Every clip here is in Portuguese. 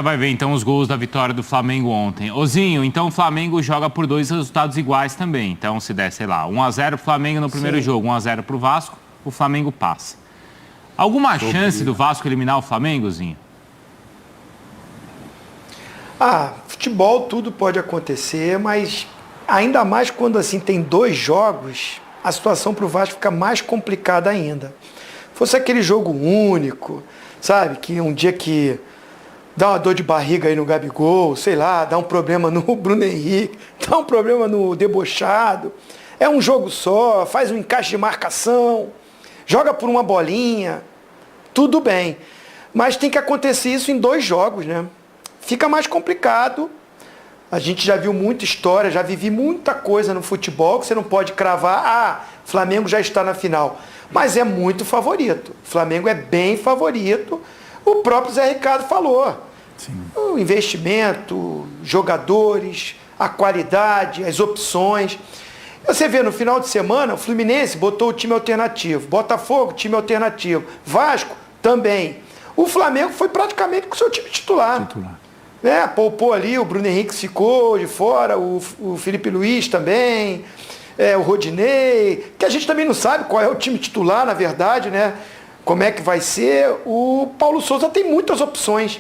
Vai ver, então, os gols da vitória do Flamengo ontem. Ozinho, então o Flamengo joga por 2 resultados iguais também. Então, se der, sei lá, 1-0 pro Flamengo no primeiro jogo, 1-0 pro Vasco, o Flamengo passa. Alguma chance do Vasco eliminar o Flamengo, Zinho? Futebol tudo pode acontecer, mas ainda mais quando assim tem 2 jogos, a situação para o Vasco fica mais complicada ainda. Fosse aquele jogo único, sabe, que um dia que dá uma dor de barriga aí no Gabigol, sei lá, dá um problema no Bruno Henrique, dá um problema no Debochado, é um jogo só, faz um encaixe de marcação, joga por uma bolinha, tudo bem. Mas tem que acontecer isso em 2 jogos, né? Fica mais complicado. A gente já viu muita história, já vivi muita coisa no futebol que você não pode cravar, Flamengo já está na final. Mas é muito favorito. O Flamengo é bem favorito. O próprio Zé Ricardo falou. Sim. O investimento, jogadores, a qualidade, as opções. Você vê, no final de semana, o Fluminense botou o time alternativo. Botafogo, time alternativo. Vasco, também. O Flamengo foi praticamente com o seu time titular. Poupou ali, o Bruno Henrique ficou de fora, o Felipe Luiz também, o Rodinei, que a gente também não sabe qual é o time titular, na verdade, né? Como é que vai ser. O Paulo Souza tem muitas opções.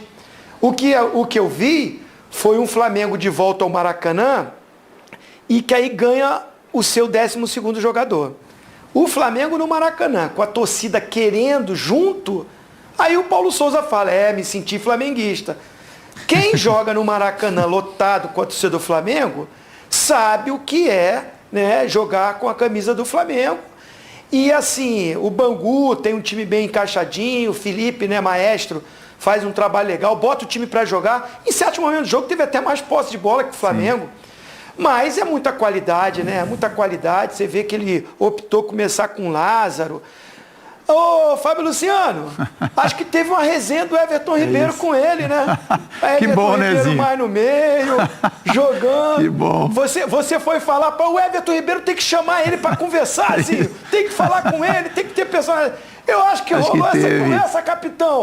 O que eu vi foi um Flamengo de volta ao Maracanã e que aí ganha o seu 12º jogador. O Flamengo no Maracanã, com a torcida querendo junto, aí o Paulo Souza fala, me senti flamenguista. Quem joga no Maracanã lotado com a torcida do Flamengo sabe o que é, né, jogar com a camisa do Flamengo. E assim, o Bangu tem um time bem encaixadinho, o Felipe, né, maestro, faz um trabalho legal, bota o time para jogar. Em certo momento do jogo teve até mais posse de bola que o Flamengo. Sim. Mas é muita qualidade, né? Muita qualidade. Você vê que ele optou começar com Lázaro. Ô, Fábio Luciano, acho que teve uma resenha do Everton Ribeiro com ele, né? Que bom, né, Ribeiro mais no meio, jogando. Que bom. Você foi falar para o Everton Ribeiro, tem que chamar ele para conversar, assim, tem que falar com ele, tem que ter personagem. Eu acho que rolou essa conversa, capitão.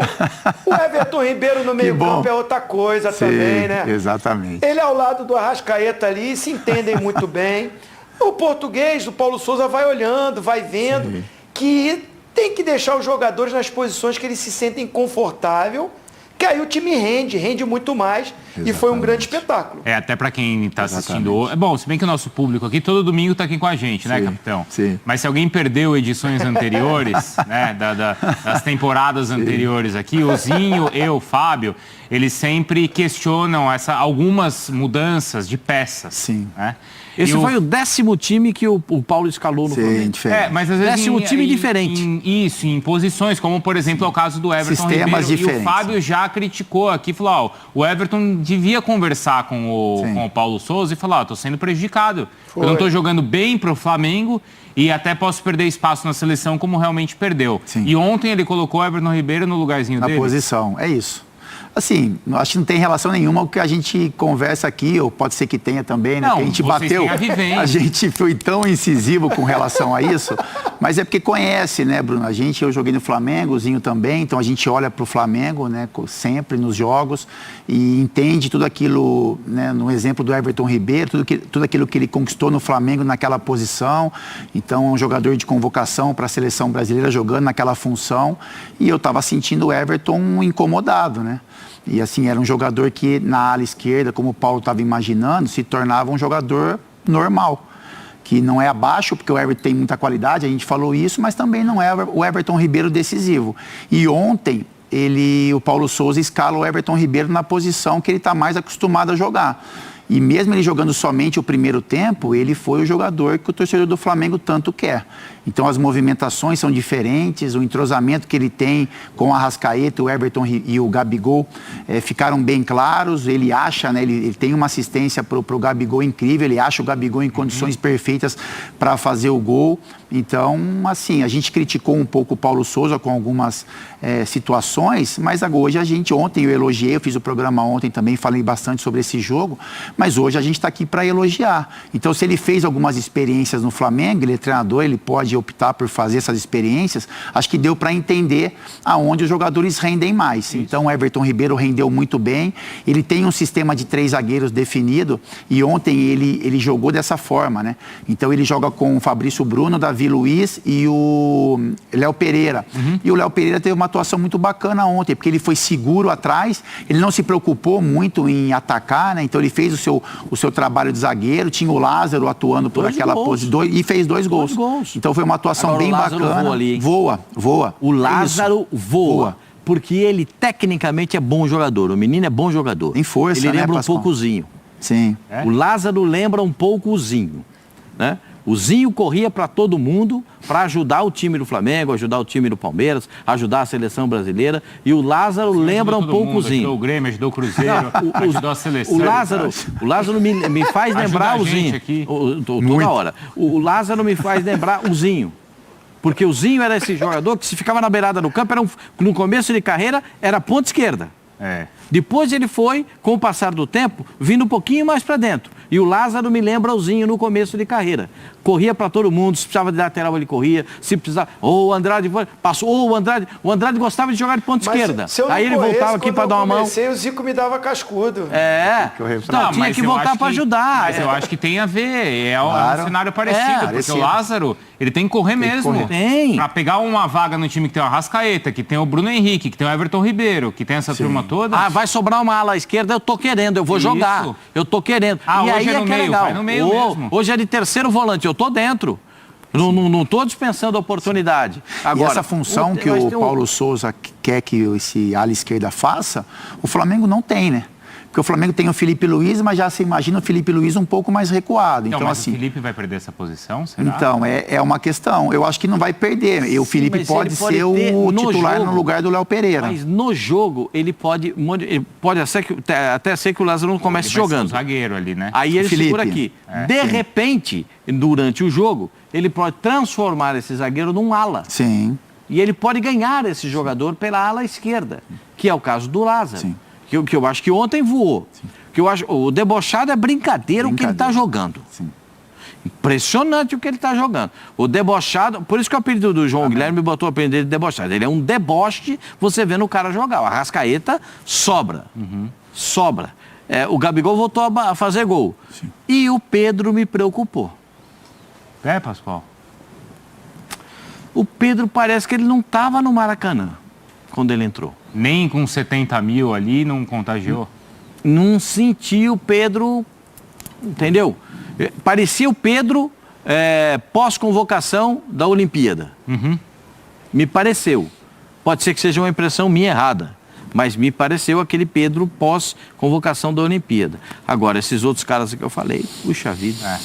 O Everton Ribeiro no meio-campo é outra coisa. Sim, também, né? Exatamente. Ele ao lado do Arrascaeta ali, se entendem muito bem. O português, o Paulo Souza, vai olhando, vai vendo que tem que deixar os jogadores nas posições que eles se sentem confortáveis, que aí o time rende muito mais. Exatamente. E foi um grande espetáculo. Até para quem está assistindo. Bom, se bem que o nosso público aqui todo domingo está aqui com a gente, né, capitão? Sim. Mas se alguém perdeu edições anteriores, né, das temporadas anteriores aqui, o Zinho, eu, Fábio, eles sempre questionam algumas mudanças de peças. Sim. Né? Esse foi o 10º time que o Paulo escalou no Flamengo. Mas às vezes 10º time diferente. Em posições, como por exemplo é o caso do Everton Sistemas Ribeiro. Diferentes. E o Fábio já criticou aqui, falou, o Everton devia conversar com o Paulo Souza e falar, estou sendo prejudicado. Eu não estou jogando bem para o Flamengo e até posso perder espaço na seleção como realmente perdeu. Sim. E ontem ele colocou o Everton Ribeiro no lugarzinho dele. Na posição, é isso. Assim, acho que não tem relação nenhuma com o que a gente conversa aqui, ou pode ser que tenha também, né? Não, que a gente bateu, a gente foi tão incisivo com relação a isso, mas é porque conhece, né, Bruno? Eu joguei no Flamengo, o Zinho também, então a gente olha para o Flamengo, né, sempre nos jogos e entende tudo aquilo, né, no exemplo do Everton Ribeiro, tudo aquilo que ele conquistou no Flamengo naquela posição. Então, é um jogador de convocação para a seleção brasileira jogando naquela função, e eu estava sentindo o Everton incomodado, né? E assim, era um jogador que na ala esquerda, como o Paulo estava imaginando, se tornava um jogador normal. Que não é abaixo, porque o Everton tem muita qualidade, a gente falou isso, mas também não é o Everton Ribeiro decisivo. E ontem, o Paulo Souza escala o Everton Ribeiro na posição que ele está mais acostumado a jogar. E mesmo ele jogando somente o primeiro tempo, ele foi o jogador que o torcedor do Flamengo tanto quer. Então as movimentações são diferentes, o entrosamento que ele tem com o Arrascaeta, o Everton e o Gabigol ficaram bem claros. Ele acha, né, ele tem uma assistência para o Gabigol incrível, ele acha o Gabigol em condições perfeitas para fazer o gol. Então, assim, a gente criticou um pouco o Paulo Souza com algumas situações, mas hoje ontem eu elogiei, eu fiz o programa ontem também, falei bastante sobre esse jogo, Mas hoje a gente está aqui para elogiar. Então, se ele fez algumas experiências no Flamengo, ele é treinador, ele pode optar por fazer essas experiências, acho que deu para entender aonde os jogadores rendem mais. Isso. Então, o Everton Ribeiro rendeu muito bem, ele tem um sistema de 3 zagueiros definido e ontem ele jogou dessa forma, né? Então, ele joga com o Fabrício Bruno, Davi Luiz e o Léo Pereira. E o Léo Pereira teve uma atuação muito bacana ontem, porque ele foi seguro atrás, ele não se preocupou muito em atacar, né? Então, ele fez o seu trabalho de zagueiro, tinha o Lázaro atuando por aquela posição e fez 2 gols. Então, foi uma atuação bem bacana. Voa ali, hein? Voa. O Lázaro voa. Porque ele tecnicamente é bom jogador. O menino é bom jogador. Tem força, ele lembra Pascoal? um pouco o Zinho. Sim. O Lázaro lembra um pouco o Zinho, né? O Zinho corria para todo mundo para ajudar o time do Flamengo, ajudar o time do Palmeiras, ajudar a seleção brasileira. E o Lázaro lembra um pouco o Zinho. Ajudou o Grêmio, ajudou o Cruzeiro, ajudou a seleção. O Lázaro me faz lembrar o Zinho. Aqui. Toda hora. O Lázaro me faz lembrar o Zinho. Porque o Zinho era esse jogador que se ficava na beirada do campo, no começo de carreira, era ponta esquerda. Depois ele foi, com o passar do tempo, vindo um pouquinho mais para dentro. E o Lázaro me lembra o Zinho no começo de carreira. Corria para todo mundo, se precisava de lateral ele corria, se precisava... o Andrade passou, o Andrade gostava de jogar de ponta esquerda. Aí ele voltava aqui para dar uma mão. O Zico me dava cascudo. Não, tinha que voltar para ajudar. Mas eu acho que tem a ver, um cenário parecido, porque o Lázaro, ele tem que correr mesmo. Tem. Para pegar uma vaga no time que tem o Arrascaeta, que tem o Bruno Henrique, que tem o Everton Ribeiro, que tem essa turma toda. Vai sobrar uma ala esquerda, eu tô querendo, eu vou jogar. Eu tô querendo. E aí no meio, vai no meio mesmo. Hoje é de terceiro volante, eu tô dentro. Não estou dispensando a oportunidade. Agora, e essa função que o Paulo Souza quer que esse ala esquerda faça, o Flamengo não tem, né? Porque o Flamengo tem o Felipe Luiz, mas já se imagina o Felipe Luiz um pouco mais recuado. Então, mas assim, o Felipe vai perder essa posição, será? Então, é uma questão. Eu acho que não vai perder. E o Felipe pode ser o titular no lugar do Léo Pereira. Mas no jogo, ele pode até ser que o Lázaro não comece jogando. O zagueiro ali, né? Aí ele segura aqui. De repente, durante o jogo, ele pode transformar esse zagueiro num ala. Sim. E ele pode ganhar esse jogador pela ala esquerda, que é o caso do Lázaro. Sim. Que eu acho que ontem voou. Que eu acho, o debochado é brincadeira o que ele está jogando. Sim. Impressionante o que ele está jogando. O debochado, por isso que o apelido do João Guilherme botou o apelido dele de debochado. Ele é um deboche, você vendo o cara jogar. O Arrascaeta sobra. Sobra. O Gabigol voltou a fazer gol. Sim. E o Pedro me preocupou. Pascoal? O Pedro parece que ele não estava no Maracanã quando ele entrou. Nem com 70 mil ali não contagiou? Não senti o Pedro, entendeu? Parecia o Pedro pós-convocação da Olimpíada. Me pareceu. Pode ser que seja uma impressão minha errada, mas me pareceu aquele Pedro pós-convocação da Olimpíada. Agora, esses outros caras que eu falei, puxa vida.